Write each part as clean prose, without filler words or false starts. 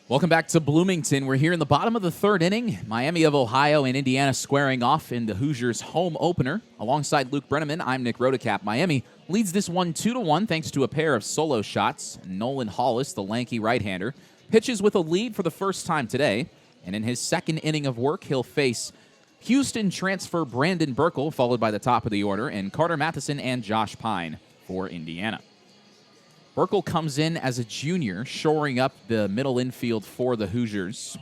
Welcome back to Bloomington. We're here in the bottom of the third inning. Miami of Ohio and Indiana squaring off in the Hoosiers' home opener. Alongside Luke Brenneman, I'm Nick Rodecap. Miami leads this one 2-1 thanks to a pair of solo shots. Nolan Hollis, the lanky right-hander, pitches with a lead for the first time today. And in his second inning of work, he'll face Houston transfer Brandon Burkle, followed by the top of the order, and Carter Matheson and Josh Pine for Indiana. Burkle comes in as a junior, shoring up the middle infield for the Hoosiers.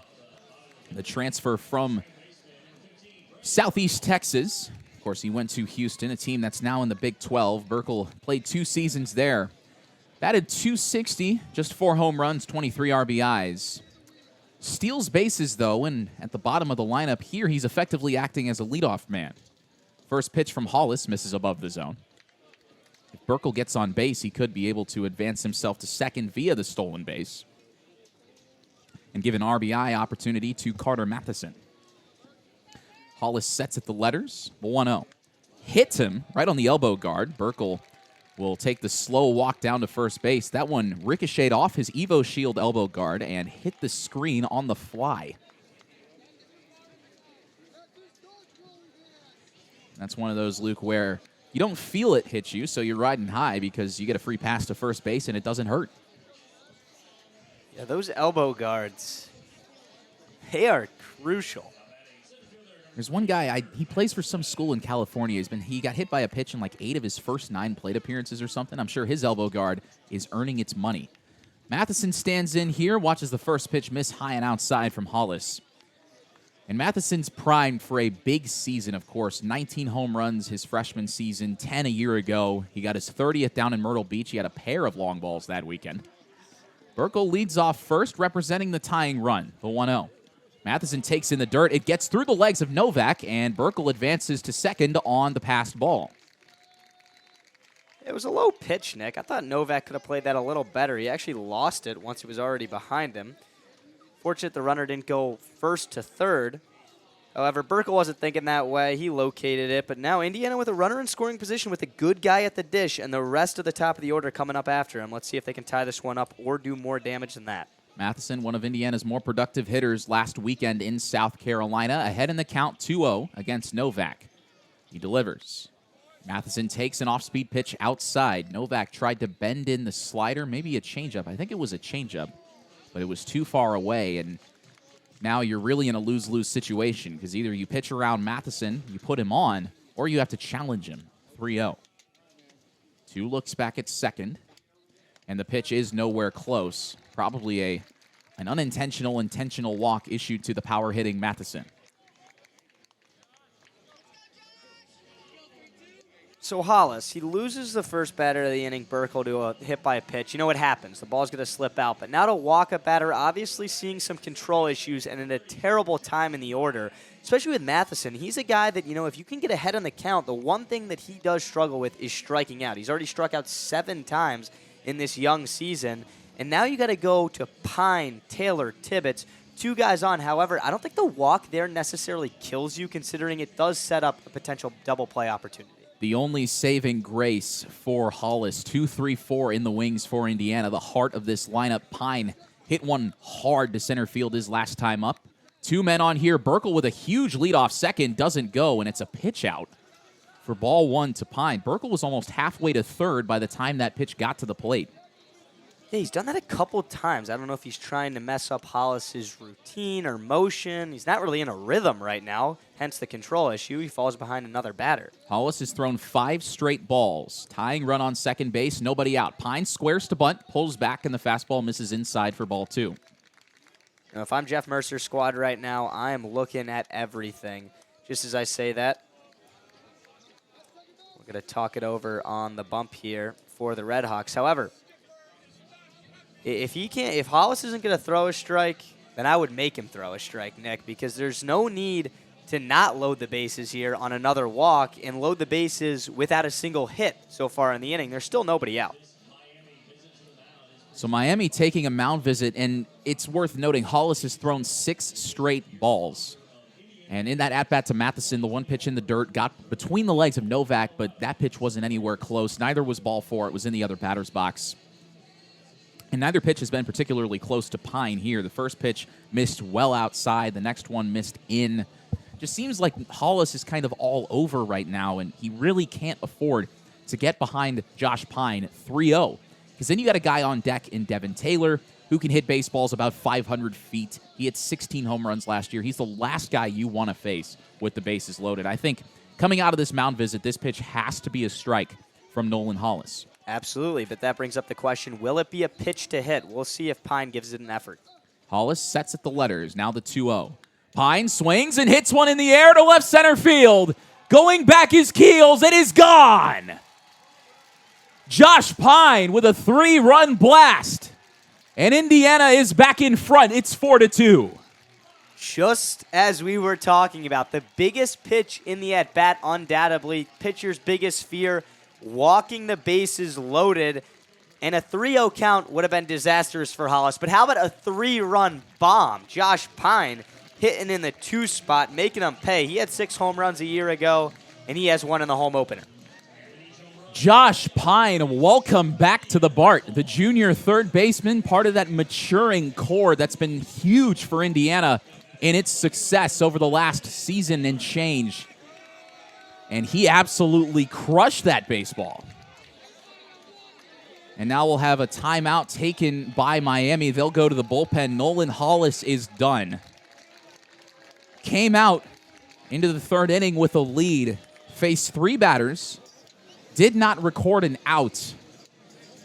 The transfer from Southeast Texas. Of course, he went to Houston, a team that's now in the Big 12. Burkle played 2 seasons there. Batted .260, just 4 home runs, 23 RBIs. Steals bases, though, and at the bottom of the lineup here, he's effectively acting as a leadoff man. First pitch from Hollis misses above the zone. If Burkle gets on base, he could be able to advance himself to second via the stolen base and give an RBI opportunity to Carter Matheson. Hollis sets at the letters, 1-0. Hits him right on the elbow guard. Burkle will take the slow walk down to first base. That one ricocheted off his Evo Shield elbow guard and hit the screen on the fly. That's one of those, Luke, where you don't feel it hit you, so you're riding high because you get a free pass to first base and it doesn't hurt. Yeah, those elbow guards, they are crucial. There's one guy, he plays for some school in California. He got hit by a pitch in like 8 of his first 9 plate appearances or something. I'm sure his elbow guard is earning its money. Matheson stands in here, watches the first pitch miss high and outside from Hollis. And Matheson's primed for a big season, of course. 19 home runs his freshman season, 10 a year ago. He got his 30th down in Myrtle Beach. He had a pair of long balls that weekend. Burkle leads off first, representing the tying run, the 1-0. Matheson takes in the dirt. It gets through the legs of Novak, and Burkle advances to second on the passed ball. It was a low pitch, Nick. I thought Novak could have played that a little better. He actually lost it once he was already behind him. Fortunate the runner didn't go first to third. However, Burkle wasn't thinking that way. He located it. But now Indiana with a runner in scoring position with a good guy at the dish and the rest of the top of the order coming up after him. Let's see if they can tie this one up or do more damage than that. Matheson, one of Indiana's more productive hitters last weekend in South Carolina, ahead in the count 2-0 against Novak. He delivers. Matheson takes an off-speed pitch outside. Novak tried to bend in the slider, maybe a changeup. I think it was a changeup, but it was too far away, and now you're really in a lose-lose situation because either you pitch around Matheson, you put him on, or you have to challenge him. 3-0. 2 looks back at second, and the pitch is nowhere close. Probably an unintentional, intentional walk issued to the power-hitting Matheson. So Hollis, he loses the first batter of the inning, Burkle, to a hit by a pitch. You know what happens. The ball's going to slip out. But now to walk-up batter, obviously seeing some control issues and in a terrible time in the order, especially with Matheson. He's a guy that, if you can get ahead on the count, the one thing that he does struggle with is striking out. He's already struck out 7 times in this young season. And now you got to go to Pine, Taylor, Tibbetts, 2 guys on. However, I don't think the walk there necessarily kills you, considering it does set up a potential double play opportunity. The only saving grace for Hollis, 2-3-4 in the wings for Indiana, the heart of this lineup. Pine hit one hard to center field his last time up. 2 men on here. Burkle with a huge leadoff second, doesn't go, and it's a pitch out for ball 1 to Pine. Burkle was almost halfway to third by the time that pitch got to the plate. Yeah, he's done that a couple times. I don't know if he's trying to mess up Hollis's routine or motion. He's not really in a rhythm right now, hence the control issue. He falls behind another batter. Hollis has thrown 5 straight balls. Tying run on second base, nobody out. Pine squares to bunt, pulls back, and the fastball misses inside for ball 2. If I'm Jeff Mercer's squad right now, I am looking at everything. Just as I say that, we're going to talk it over on the bump here for the Red Hawks. However, if Hollis isn't going to throw a strike, then I would make him throw a strike, Nick, because there's no need to not load the bases here on another walk and load the bases without a single hit so far in the inning. There's still nobody out. So Miami taking a mound visit, and it's worth noting Hollis has thrown 6 straight balls. And in that at-bat to Matheson, the one pitch in the dirt got between the legs of Novak, but that pitch wasn't anywhere close. Neither was ball 4. It was in the other batter's box. And neither pitch has been particularly close to Pine here. The first pitch missed well outside. The next one missed in. Just seems like Hollis is kind of all over right now, and he really can't afford to get behind Josh Pine 3-0. Because then you got a guy on deck in Devin Taylor who can hit baseballs about 500 feet. He had 16 home runs last year. He's the last guy you want to face with the bases loaded. I think coming out of this mound visit, this pitch has to be a strike from Nolan Hollis. Absolutely, but that brings up the question, will it be a pitch to hit? We'll see if Pine gives it an effort. Hollis sets at the letters, now the 2-0. Pine swings and hits one in the air to left center field. Going back his keels, it is gone. Josh Pine with a 3-run blast. And Indiana is back in front. It's 4-2. Just as we were talking about, the biggest pitch in the at-bat, undoubtedly, pitcher's biggest fear, walking the bases loaded, and a 3-0 count would have been disastrous for Hollis. But how about a 3-run bomb? Josh Pine hitting in the 2 spot, making him pay. He had 6 home runs a year ago, and he has 1 in the home opener. Josh Pine, welcome back to the BART. The junior third baseman, part of that maturing core that's been huge for Indiana in its success over the last season and change. And he absolutely crushed that baseball. And now we'll have a timeout taken by Miami. They'll go to the bullpen. Nolan Hollis is done. Came out into the third inning with a lead. Faced 3 batters. Did not record an out.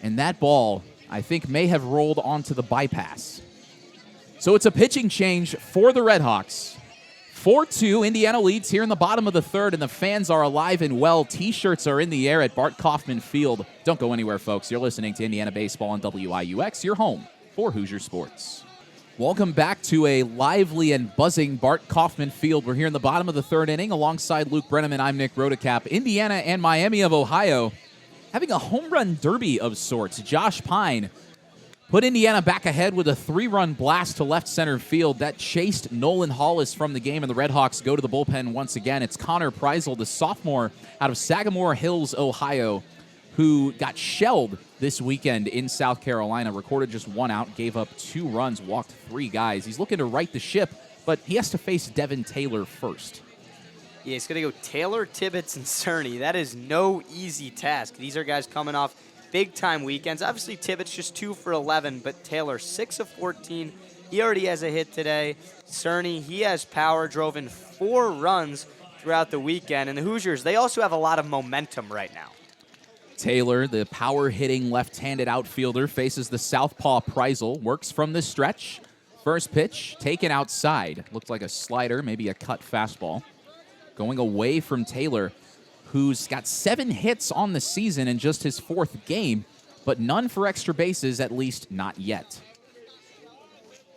And that ball, I think, may have rolled onto the bypass. So it's a pitching change for the Redhawks. 4-2, Indiana leads here in the bottom of the third, and the fans are alive and well. T-shirts are in the air at Bart Kaufman Field. Don't go anywhere, folks. You're listening to Indiana Baseball on WIUX, your home for Hoosier Sports. Welcome back to a lively and buzzing Bart Kaufman Field. We're here in the bottom of the third inning. Alongside Luke Brenneman, I'm Nick Rodecap. Indiana and Miami of Ohio having a home run derby of sorts. Josh Pine put Indiana back ahead with a 3-run blast to left center field. That chased Nolan Hollis from the game, and the Redhawks go to the bullpen once again. It's Connor Preisel, the sophomore out of Sagamore Hills, Ohio, who got shelled this weekend in South Carolina. Recorded just 1 out, gave up 2 runs, walked 3 guys. He's looking to right the ship, but he has to face Devin Taylor first. Yeah, it's going to go Taylor, Tibbetts, and Cerny. That is no easy task. These are guys coming off big-time weekends. Obviously, Tibbetts just 2 for 11, but Taylor 6 of 14. He already has a hit today. Cerny, he has power, drove in 4 runs throughout the weekend. And the Hoosiers, they also have a lot of momentum right now. Taylor, the power-hitting left-handed outfielder, faces the southpaw Preisel, works from the stretch. First pitch, taken outside. Looked like a slider, maybe a cut fastball. Going away from Taylor, who's got 7 hits on the season in just his 4th game, but none for extra bases, at least not yet.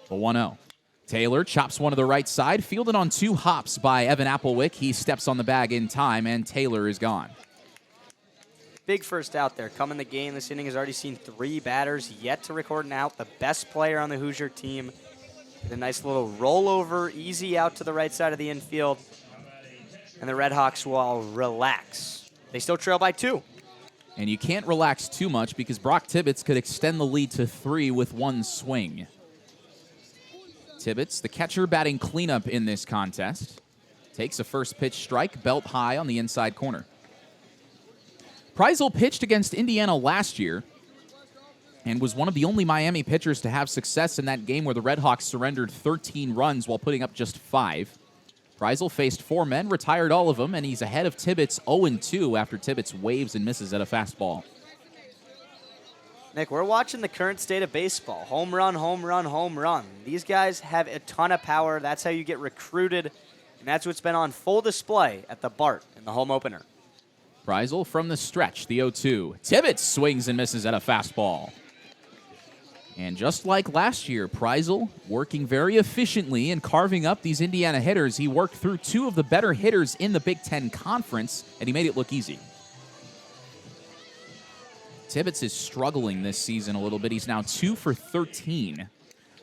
The 1-0. Taylor chops one to the right side, fielded on 2 hops by Evan Applewick. He steps on the bag in time, and Taylor is gone. Big first out there. Coming the game, this inning has already seen 3 batters yet to record an out. The best player on the Hoosier team. With a nice little rollover, easy out to the right side of the infield. And the Redhawks will relax. They still trail by 2. And you can't relax too much because Brock Tibbetts could extend the lead to 3 with 1 swing. Tibbetts, the catcher, batting cleanup in this contest. Takes a first pitch strike, belt high on the inside corner. Preisel pitched against Indiana last year and was one of the only Miami pitchers to have success in that game where the Redhawks surrendered 13 runs while putting up just 5. Preisel faced 4 men, retired all of them, and he's ahead of Tibbetts 0-2 after Tibbetts waves and misses at a fastball. Nick, we're watching the current state of baseball. Home run, home run, home run. These guys have a ton of power. That's how you get recruited, and that's what's been on full display at the BART in the home opener. Preisel from the stretch, the 0-2. Tibbetts swings and misses at a fastball. And just like last year, Preisel working very efficiently and carving up these Indiana hitters. He worked through 2 of the better hitters in the Big Ten Conference, and he made it look easy. Tibbetts is struggling this season a little bit. He's now 2 for 13.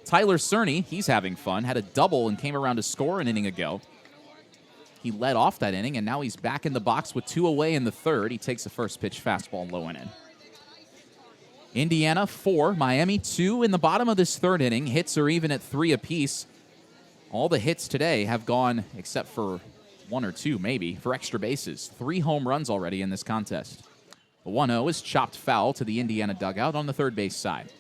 Tyler Cerny, he's having fun, had a double and came around to score an inning ago. He led off that inning, and now he's back in the box with 2 away in the third. He takes the first pitch fastball low and in. Indiana 4, Miami 2 in the bottom of this third inning. Hits are even at 3 apiece. All the hits today have gone, except for 1 or 2 maybe, for extra bases. 3 home runs already in this contest. The 1-0 is chopped foul to the Indiana dugout on the third base side.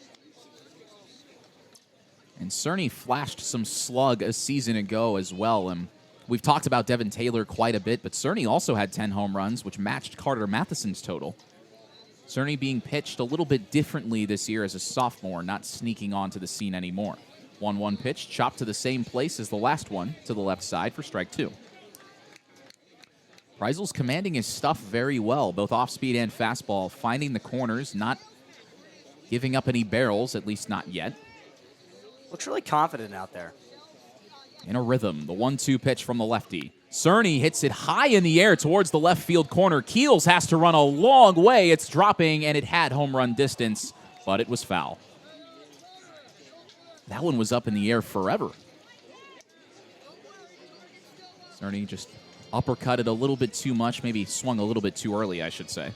And Cerny flashed some slug a season ago as well. And we've talked about Devin Taylor quite a bit, but Cerny also had 10 home runs, which matched Carter Matheson's total. Cerny being pitched a little bit differently this year as a sophomore, not sneaking onto the scene anymore. 1-1 pitch, chopped to the same place as the last one, to the left side for strike 2. Preisel's commanding his stuff very well, both off-speed and fastball, finding the corners, not giving up any barrels, at least not yet. Looks really confident out there. In a rhythm, the 1-2 pitch from the lefty. Cerny hits it high in the air towards the left field corner. Keels has to run a long way. It's dropping, and it had home run distance, but it was foul. That one was up in the air forever. Cerny just uppercutted a little bit too much, maybe swung a little bit too early, I should say.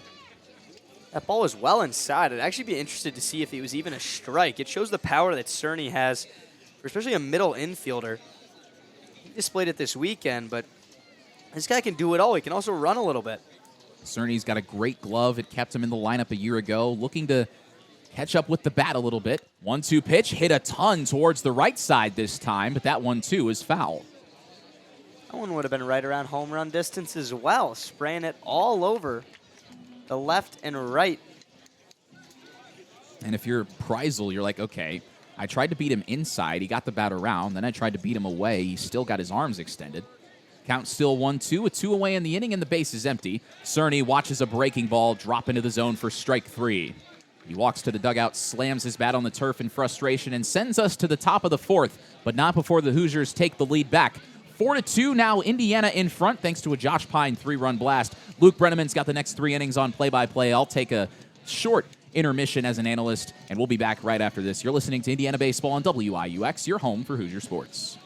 That ball was well inside. I'd actually be interested to see if it was even a strike. It shows the power that Cerny has, for especially a middle infielder. He displayed it this weekend, but this guy can do it all. He can also run a little bit. Cerny's got a great glove. It kept him in the lineup a year ago, looking to catch up with the bat a little bit. 1-2 pitch, hit a ton towards the right side this time, but that 1-2 is foul. That one would have been right around home run distance as well, spraying it all over the left and right. And if you're Preisel, you're like, okay, I tried to beat him inside. He got the bat around. Then I tried to beat him away. He still got his arms extended. Count still 1-2, a 2 away in the inning, and the base is empty. Cerny watches a breaking ball drop into the zone for strike 3. He walks to the dugout, slams his bat on the turf in frustration, and sends us to the top of the 4th, but not before the Hoosiers take the lead back. 4-2 now, Indiana in front thanks to a Josh Pine 3-run blast. Luke Brenneman's got the next 3 innings on play-by-play. I'll take a short intermission as an analyst, and we'll be back right after this. You're listening to Indiana Baseball on WIUX, your home for Hoosier Sports.